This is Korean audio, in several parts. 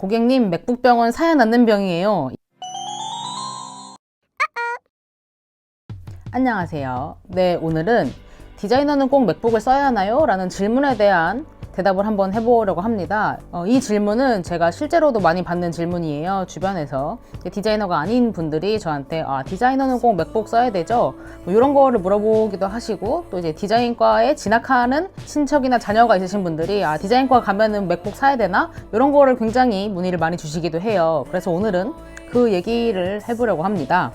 고객님, 맥북병은 사야 낫는 병이에요. 안녕하세요. 네, 오늘은 디자이너는 꼭 맥북을 써야 하나요? 라는 질문에 대한 대답을 한번 해보려고 합니다. 이 질문은 제가 실제로도 많이 받는 질문이에요. 주변에서 디자이너가 아닌 분들이 저한테 디자이너는 꼭 맥북 써야 되죠? 뭐 이런 거를 물어보기도 하시고, 또 이제 디자인과에 진학하는 친척이나 자녀가 있으신 분들이 디자인과 가면은 맥북 사야 되나? 이런 거를 굉장히 문의를 많이 주시기도 해요. 그래서 오늘은 그 얘기를 해보려고 합니다.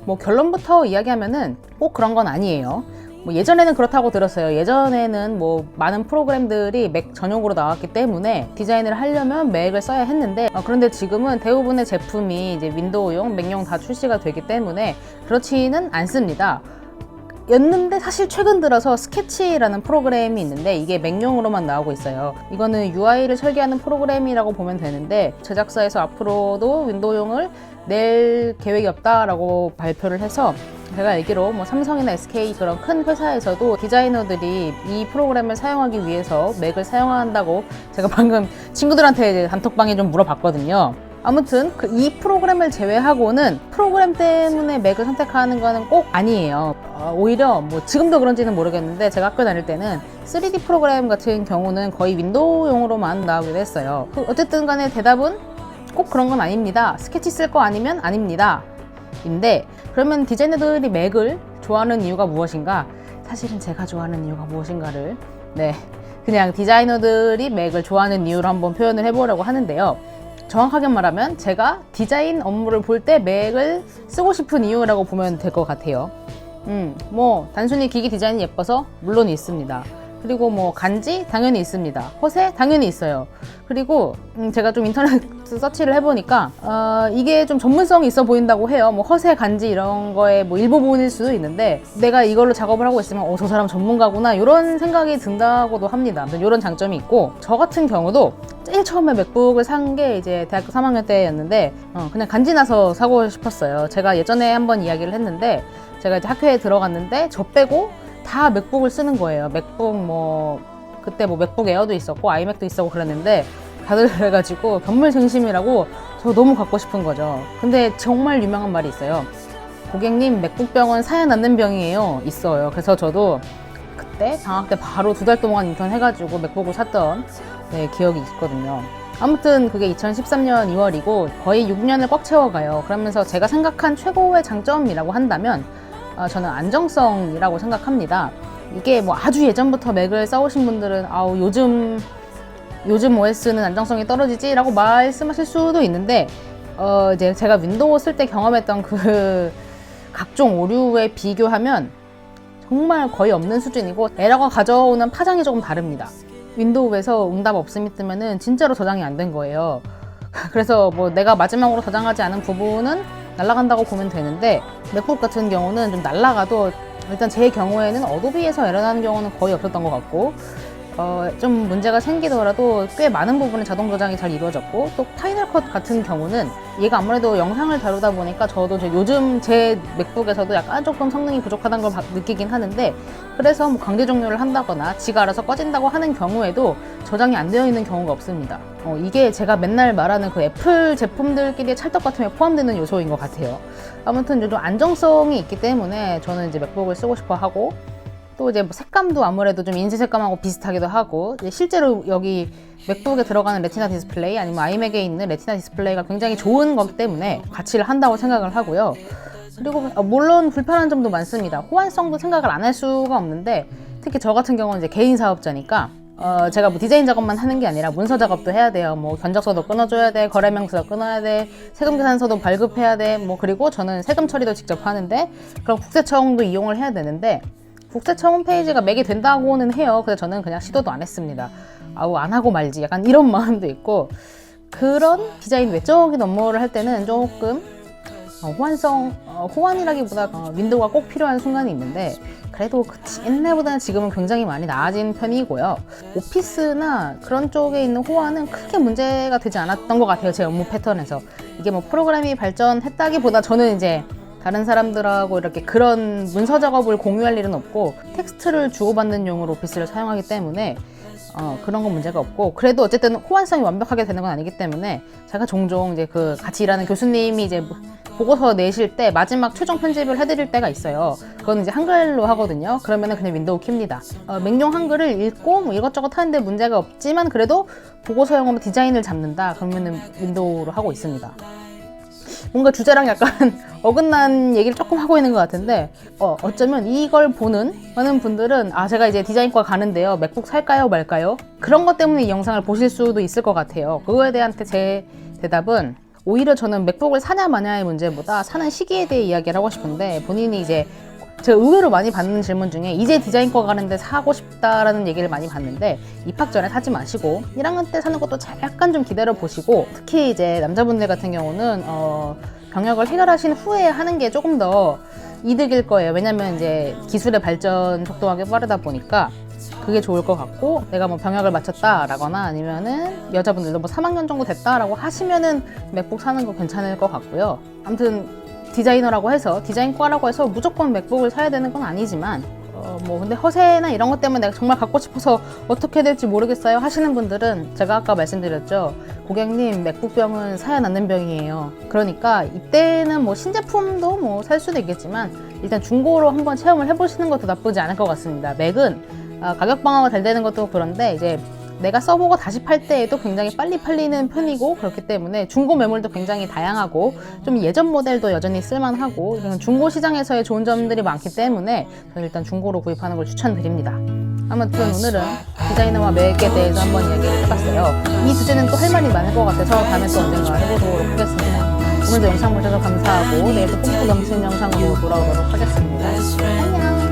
뭐 결론부터 이야기하면은 꼭 그런 건 아니에요. 뭐 예전에는 그렇다고 들었어요. 예전에는 뭐 많은 프로그램들이 맥 전용으로 나왔기 때문에 디자인을 하려면 맥을 써야 했는데, 그런데 지금은 대부분의 제품이 이제 윈도우용, 맥용 다 출시가 되기 때문에 그렇지는 않습니다. 였는데 사실 최근 들어서 스케치라는 프로그램이 있는데 이게 맥용으로만 나오고 있어요. 이거는 UI를 설계하는 프로그램이라고 보면 되는데, 제작사에서 앞으로도 윈도우용을 낼 계획이 없다라고 발표를 해서, 제가 알기로 뭐 삼성이나 SK 그런 큰 회사에서도 디자이너들이 이 프로그램을 사용하기 위해서 맥을 사용한다고 제가 방금 친구들한테 이제 단톡방에 좀 물어봤거든요. 아무튼 이 프로그램을 제외하고는 프로그램 때문에 맥을 선택하는 거는 꼭 아니에요. 오히려 뭐 지금도 그런지는 모르겠는데, 제가 학교 다닐 때는 3D 프로그램 같은 경우는 거의 윈도우용으로만 나오기도 했어요. 어쨌든 간에 대답은 꼭 그런 건 아닙니다. 스케치 쓸 거 아니면 아닙니다. 인데, 그러면 디자이너들이 맥을 좋아하는 이유가 무엇인가? 사실은 제가 좋아하는 이유가 무엇인가를 그냥 디자이너들이 맥을 좋아하는 이유로 한번 표현을 해보려고 하는데요. 정확하게 말하면 제가 디자인 업무를 볼 때 맥을 쓰고 싶은 이유라고 보면 될 것 같아요. 뭐 단순히 기기 디자인이 예뻐서 물론 있습니다. 그리고 뭐 간지 당연히 있습니다. 허세 당연히 있어요. 그리고 제가 좀 인터넷 서치를 해보니까 이게 좀 전문성이 있어 보인다고 해요. 뭐 허세, 간지 이런 거에 뭐 일부분일 수도 있는데, 내가 이걸로 작업을 하고 있으면 저 사람 전문가구나 이런 생각이 든다고도 합니다. 이런 장점이 있고, 저 같은 경우도 제일 처음에 맥북을 산 게 이제 대학교 3학년 때였는데 그냥 간지 나서 사고 싶었어요. 제가 예전에 한번 이야기를 했는데, 제가 이제 학교에 들어갔는데 저 빼고 다 맥북을 쓰는 거예요. 맥북 뭐 그때 뭐 맥북 에어도 있었고 아이맥도 있었고 그랬는데, 다들 그래가지고 견물생심이라고 저 너무 갖고 싶은 거죠. 근데 정말 유명한 말이 있어요. 고객님, 맥북병은 사야 낫는 병이에요. 있어요. 그래서 저도 그때 방학 때 바로 2달 동안 인턴 해가지고 맥북을 샀던 기억이 있거든요. 아무튼 그게 2013년 2월이고 거의 6년을 꽉 채워가요. 그러면서 제가 생각한 최고의 장점이라고 한다면 저는 안정성이라고 생각합니다. 이게 뭐 아주 예전부터 맥을 써오신 분들은 요즘 OS는 안정성이 떨어지지 라고 말씀하실 수도 있는데, 이제 제가 윈도우 쓸 때 경험했던 그 각종 오류에 비교하면 정말 거의 없는 수준이고, 에러가 가져오는 파장이 조금 다릅니다. 윈도우에서 응답 없음이 뜨면은 진짜로 저장이 안 된 거예요. 그래서 뭐 내가 마지막으로 저장하지 않은 부분은 날아간다고 보면 되는데, 맥북 같은 경우는 좀 날아가도 일단 제 경우에는 어도비에서 에러 나는 경우는 거의 없었던 것 같고, 좀 문제가 생기더라도 꽤 많은 부분은 자동 저장이 잘 이루어졌고, 또 파이널 컷 같은 경우는 얘가 아무래도 영상을 다루다 보니까 저도 요즘 제 맥북에서도 약간 조금 성능이 부족하다는 걸 느끼긴 하는데, 그래서 뭐 강제 종료를 한다거나 지가 알아서 꺼진다고 하는 경우에도 저장이 안 되어 있는 경우가 없습니다. 이게 제가 맨날 말하는 그 애플 제품들끼리의 찰떡 같음에 포함되는 요소인 것 같아요. 아무튼 좀 안정성이 있기 때문에 저는 이제 맥북을 쓰고 싶어 하고, 또 이제 뭐 색감도 아무래도 좀 인쇄 색감하고 비슷하기도 하고, 실제로 여기 맥북에 들어가는 레티나 디스플레이 아니면 아이맥에 있는 레티나 디스플레이가 굉장히 좋은 거기 때문에 가치를 한다고 생각을 하고요. 그리고 물론 불편한 점도 많습니다. 호환성도 생각을 안 할 수가 없는데, 특히 저 같은 경우는 이제 개인 사업자니까 제가 뭐 디자인 작업만 하는 게 아니라 문서 작업도 해야 돼요. 뭐 견적서도 끊어줘야 돼, 거래명세서 끊어야 돼, 세금계산서도 발급해야 돼, 뭐 그리고 저는 세금 처리도 직접 하는데, 그럼 국세청도 이용을 해야 되는데, 국세청 홈페이지가 맥이 된다고는 해요. 그래서 저는 그냥 시도도 안 했습니다. 안 하고 말지 약간 이런 마음도 있고, 그런 디자인 외적인 업무를 할 때는 조금 호환이라기보다 윈도우가 꼭 필요한 순간이 있는데, 그래도 옛날보다는 지금은 굉장히 많이 나아진 편이고요. 오피스나 그런 쪽에 있는 호환은 크게 문제가 되지 않았던 것 같아요. 제 업무 패턴에서. 이게 뭐 프로그램이 발전했다기보다 저는 이제 다른 사람들하고 이렇게 그런 문서 작업을 공유할 일은 없고, 텍스트를 주고받는 용으로 오피스를 사용하기 때문에 그런 건 문제가 없고, 그래도 어쨌든 호환성이 완벽하게 되는 건 아니기 때문에 제가 종종 이제 그 같이 일하는 교수님이 이제 보고서 내실 때 마지막 최종 편집을 해드릴 때가 있어요. 그건 이제 한글로 하거든요. 그러면은 그냥 윈도우 킵니다. 맹종 한글을 읽고 뭐 이것저것 하는데 문제가 없지만 그래도 보고서용으로 디자인을 잡는다 그러면은 윈도우로 하고 있습니다. 뭔가 주제랑 약간 어긋난 얘기를 조금 하고 있는 것 같은데, 어쩌면 이걸 보는 많은 분들은 제가 이제 디자인과 가는데요, 맥북 살까요 말까요? 그런 것 때문에 이 영상을 보실 수도 있을 것 같아요. 그거에 대한 제 대답은, 오히려 저는 맥북을 사냐 마냐의 문제보다 사는 시기에 대해 이야기를 하고 싶은데, 본인이 이제 제가 의외로 많이 받는 질문 중에 이제 디자인과 가는데 사고 싶다라는 얘기를 많이 받는데, 입학 전에 사지 마시고 1학년 때 사는 것도 약간 좀 기다려 보시고, 특히 이제 남자분들 같은 경우는 병역을 해결하신 후에 하는 게 조금 더 이득일 거예요. 왜냐면 이제 기술의 발전 속도가 꽤 빠르다 보니까 그게 좋을 것 같고, 내가 뭐 병역을 마쳤다라거나 아니면은 여자분들도 뭐 3학년 정도 됐다라고 하시면은 맥북 사는 거 괜찮을 것 같고요. 아무튼 디자이너라고 해서, 디자인과라고 해서 무조건 맥북을 사야 되는 건 아니지만, 근데 허세나 이런 것 때문에 내가 정말 갖고 싶어서 어떻게 될지 모르겠어요 하시는 분들은, 제가 아까 말씀드렸죠, 고객님 맥북병은 사야 낫는 병이에요. 그러니까 이때는 뭐 신제품도 뭐 살 수도 있겠지만 일단 중고로 한번 체험을 해보시는 것도 나쁘지 않을 것 같습니다. 맥은 가격 방어가 잘 되는 것도 그런데 이제 내가 써보고 다시 팔 때에도 굉장히 빨리 팔리는 편이고, 그렇기 때문에 중고 매물도 굉장히 다양하고 좀 예전 모델도 여전히 쓸만하고, 중고 시장에서의 좋은 점들이 많기 때문에 저는 일단 중고로 구입하는 걸 추천드립니다. 아무튼 오늘은 디자이너와 맥에 대해서 한번 이야기를 해봤어요. 이 주제는 또 할 말이 많을 것 같아서 다음에 또 언젠가 해보도록 하겠습니다. 오늘도 영상 보셔서 감사하고 내일 또 뿜뿜 넘치는 영상으로 돌아오도록 하겠습니다. 안녕.